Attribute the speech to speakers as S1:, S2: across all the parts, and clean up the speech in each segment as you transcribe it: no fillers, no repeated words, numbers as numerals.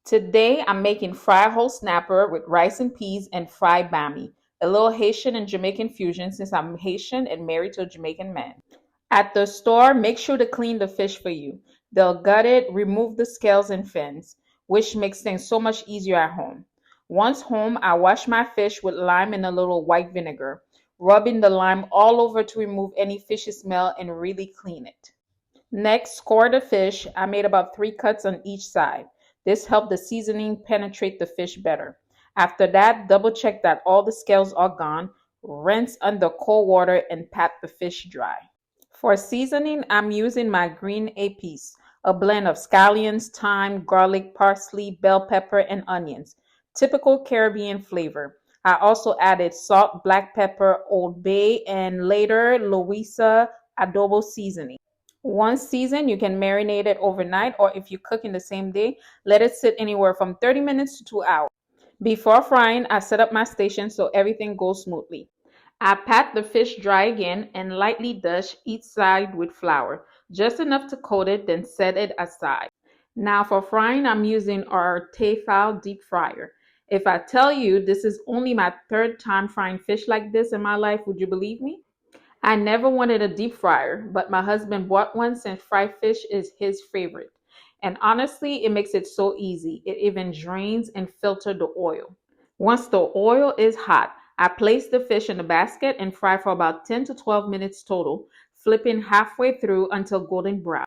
S1: Today I'm making fried whole snapper with rice and peas and fried Bammy, a little Haitian and Jamaican fusion since I'm Haitian and married to a Jamaican man. At the store, make sure to clean the fish for you. They'll gut it, remove the scales and fins, which makes things so much easier at home. Once home, I wash my fish with lime and a little white vinegar, rubbing the lime all over to remove any fishy smell and really clean it. Next, score the fish. I made about 3 cuts on each side. This helped the seasoning penetrate the fish better. After that, double check that all the scales are gone. Rinse under cold water and pat the fish dry. For seasoning, I'm using my green épices, a blend of scallions, thyme, garlic, parsley, bell pepper, and onions. Typical Caribbean flavor. I also added salt, black pepper, Old Bay, and later Loisa Adobo seasoning. Once seasoned, you can marinate it overnight, or if you cook in the same day, let it sit anywhere from 30 minutes to 2 hours. Before frying, I set up my station so everything goes smoothly. I pat the fish dry again and lightly dust each side with flour, just enough to coat it, then set it aside. Now for frying, I'm using our T-fal Deep Fryer. If I tell you this is only my third time frying fish like this in my life, would you believe me? I never wanted a deep fryer, but my husband bought one since fried fish is his favorite. And honestly, it makes it so easy. It even drains and filters the oil. Once the oil is hot, I place the fish in the basket and fry for about 10 to 12 minutes total, flipping halfway through until golden brown.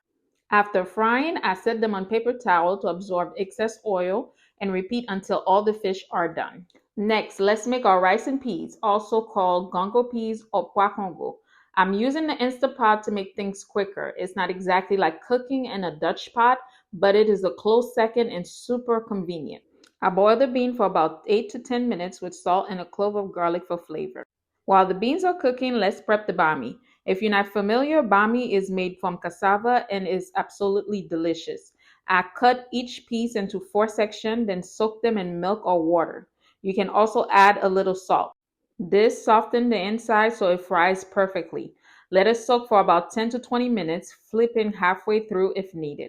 S1: After frying, I set them on paper towel to absorb excess oil and repeat until all the fish are done. Next, let's make our rice and peas, also called gongo peas or poicongo. I'm using the Instapot to make things quicker. It's not exactly like cooking in a Dutch pot, but it is a close second and super convenient. I boil the bean for about 8 to 10 minutes with salt and a clove of garlic for flavor. While the beans are cooking, let's prep the bami. If you're not familiar, bami is made from cassava and is absolutely delicious. I cut each piece into 4 sections, then soak them in milk or water. You can also add a little salt. This softens the inside so it fries perfectly. Let it soak for about 10 to 20 minutes, flipping halfway through if needed.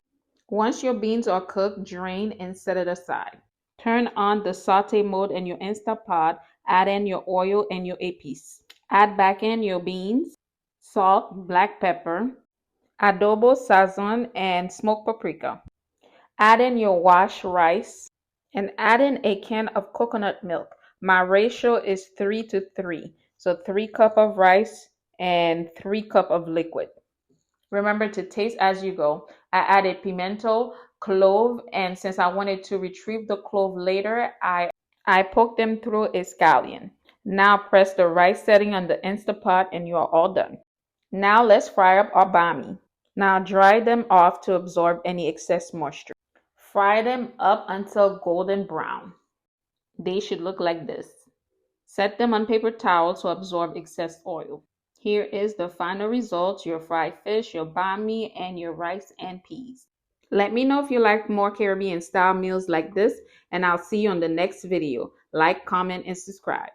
S1: Once your beans are cooked, drain and set it aside. Turn on the saute mode in your Instapot, add in your oil and your épices. Add back in your beans, salt, black pepper, adobo sazon, and smoked paprika. Add in your washed rice and add in a can of coconut milk. My ratio is 3 to 3. So 3 cups of rice and 3 cups of liquid. Remember to taste as you go. I added pimento, clove, and since I wanted to retrieve the clove later, I poked them through a scallion. Now press the rice setting on the Instapot and you are all done. Now let's fry up our bami. Now dry them off to absorb any excess moisture. Fry them up until golden brown. They should look like this. Set them on paper towel to absorb excess oil. Here is the final result, your fried fish, your bami, and your rice and peas. Let me know if you like more Caribbean style meals like this, and I'll see you on the next video. Like, comment, and subscribe.